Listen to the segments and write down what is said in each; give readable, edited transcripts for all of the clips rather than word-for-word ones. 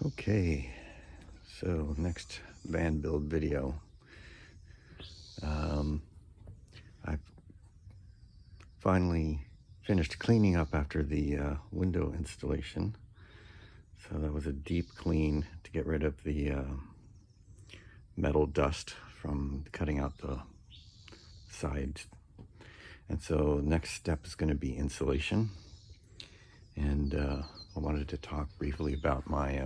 Okay, so next van build video. I've finally finished cleaning up after the window installation. So that was a deep clean to get rid of the metal dust from cutting out the sides. And so next step is going to be insulation. And I wanted to talk briefly about my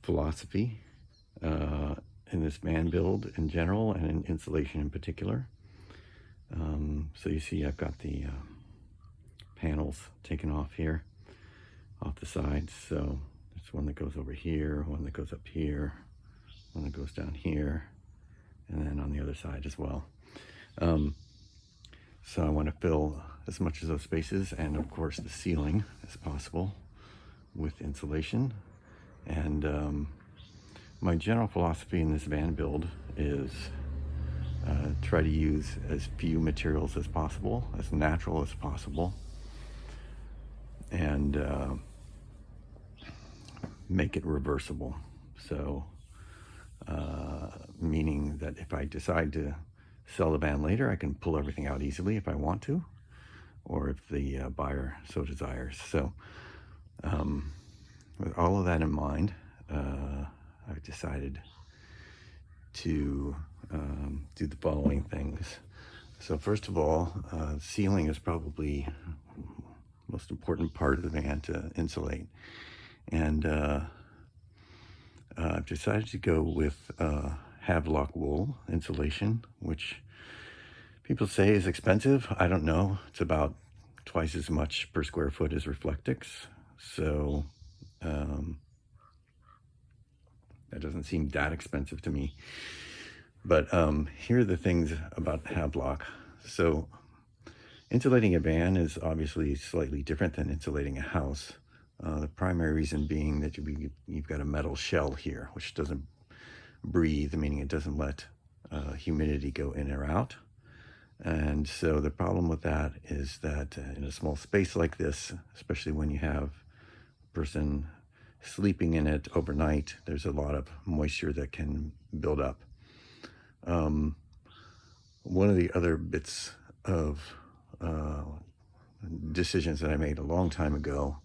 philosophy in this van build in general and in insulation in particular. So you see I've got the panels taken off here, off the sides. So there's one that goes over here, one that goes up here, one that goes down here, and then on the other side as well. So I want to fill as much of those spaces and of course the ceiling as possible with insulation. And my general philosophy in this van build is try to use as few materials as possible, as natural as possible, and make it reversible. So meaning that if I decide to sell the van later, I can pull everything out easily if I want to, or if the buyer so desires. So with all of that in mind, I've decided to do the following things. So first of all, ceiling is probably the most important part of the van to insulate. And I've decided to go with Havelock wool insulation, which people say is expensive. I don't know. It's about twice as much per square foot as Reflectix. So that doesn't seem that expensive to me. But here are the things about Havelock. So insulating a van is obviously slightly different than insulating a house. The primary reason being that you've got a metal shell here, which doesn't breathe, meaning it doesn't let humidity go in or out. And so the problem with that is that in a small space like this, especially when you have a person sleeping in it overnight, there's a lot of moisture that can build up. One of the other bits of decisions that I made a long time ago,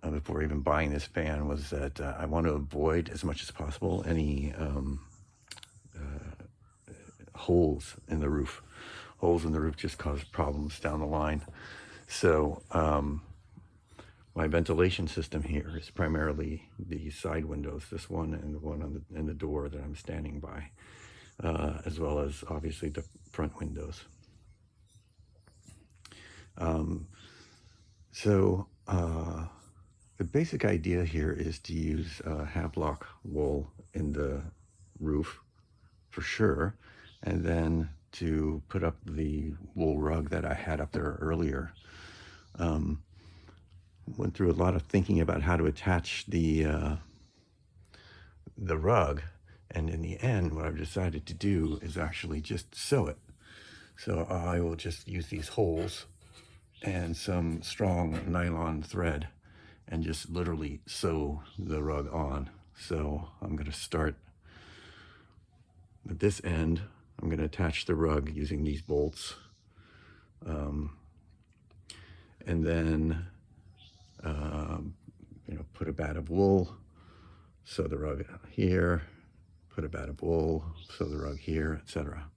before even buying this fan, was that I want to avoid as much as possible any holes in the roof. Holes in the roof just cause problems down the line. So my ventilation system here is primarily the side windows, this one and the one in the door that I'm standing by, as well as obviously the front windows. The basic idea here is to use Havelock wool in the roof for sure, and then to put up the wool rug that I had up there earlier. Went through a lot of thinking about how to attach the rug, and in the end what I've decided to do is actually just sew it. So I will just use these holes and some strong nylon thread and just literally sew the rug on. So I'm going to start at this end. I'm going to attach the rug using these bolts, and then put a bad of wool, sew the rug here, put a bad of wool, sew the rug here, etc.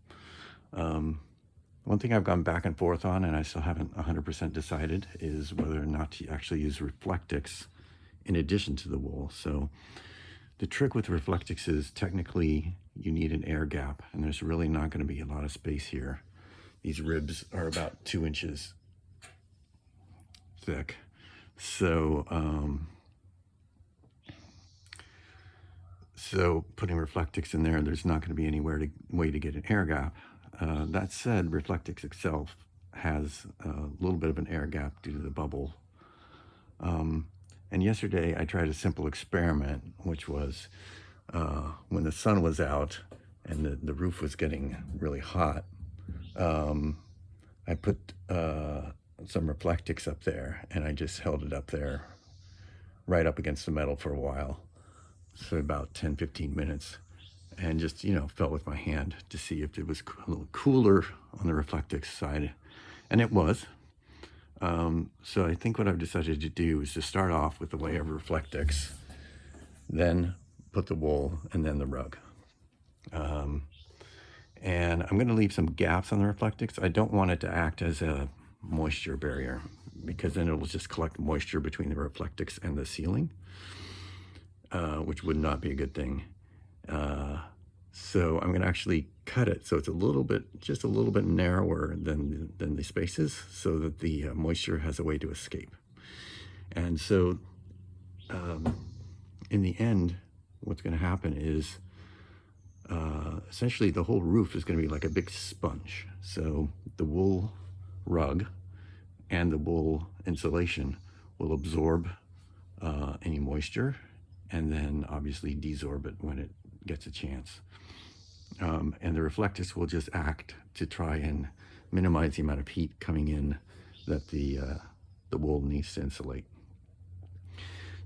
One thing I've gone back and forth on, and I still haven't 100% decided, is whether or not to actually use Reflectix in addition to the wool. So the trick with Reflectix is technically you need an air gap, and there's really not going to be a lot of space here. These ribs are about 2 inches thick. So putting Reflectix in there's not going to be any way to get an air gap. That said, Reflectix itself has a little bit of an air gap due to the bubble. And yesterday I tried a simple experiment, which was when the sun was out and the roof was getting really hot, I put some Reflectix up there, and I just held it up there right up against the metal for a while, so about 10-15 minutes, and just, you know, felt with my hand to see if it was a little cooler on the Reflectix side, and it was. So I think what I've decided to do is to start off with the layer of Reflectix, then put the wool, and then the rug. And I'm going to leave some gaps on the Reflectix. I don't want it to act as a moisture barrier, because then it will just collect moisture between the Reflectix and the ceiling, which would not be a good thing. So I'm going to actually cut it so it's a little bit, just a little bit narrower than the spaces, so that the moisture has a way to escape. And so in the end, what's going to happen is essentially the whole roof is going to be like a big sponge. So the wool rug and the wool insulation will absorb any moisture, and then obviously desorb it when it gets a chance. And the Reflectix will just act to try and minimize the amount of heat coming in that the wool needs to insulate.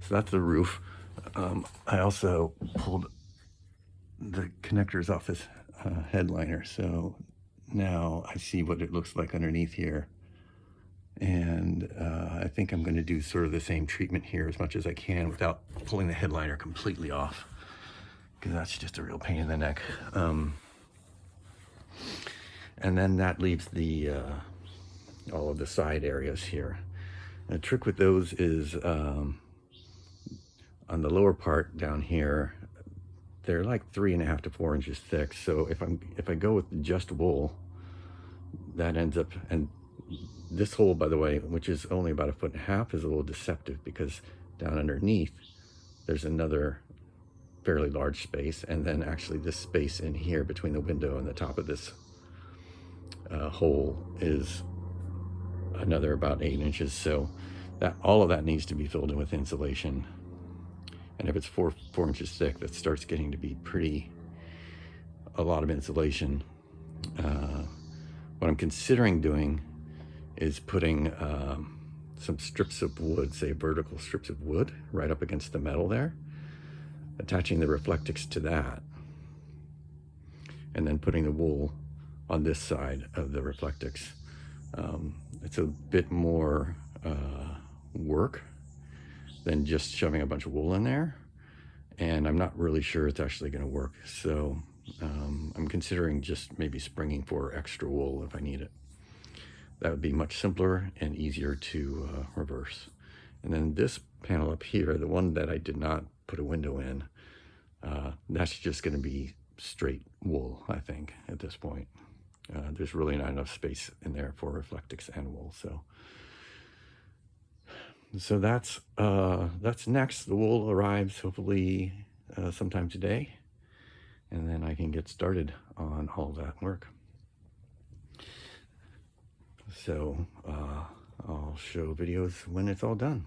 So that's the roof. I also pulled the connectors off this headliner, so now I see what it looks like underneath here. And I think I'm going to do sort of the same treatment here as much as I can without pulling the headliner completely off, because that's just a real pain in the neck. And then that leaves the all of the side areas here. And the trick with those is on the lower part down here, they're like 3.5 to 4 inches thick. So if I go with just wool, that ends up, and this hole, by the way, which is only about 1.5 feet, is a little deceptive, because down underneath there's another fairly large space, and then actually this space in here between the window and the top of this hole is another about 8 inches. So that all of that needs to be filled in with insulation. And if it's 4 inches thick, that starts getting to be a lot of insulation. What I'm considering doing is putting some strips of wood, say vertical strips of wood, right up against the metal there, attaching the Reflectix to that, and then putting the wool on this side of the Reflectix. It's a bit more work than just shoving a bunch of wool in there, and I'm not really sure it's actually going to work. So I'm considering just maybe springing for extra wool if I need it. That would be much simpler and easier to reverse. And then this panel up here, the one that I did not put a window in, that's just going to be straight wool, I think, at this point. There's really not enough space in there for Reflectix and wool. So that's next. The wool arrives hopefully sometime today, and then I can get started on all that work. So I'll show videos when it's all done.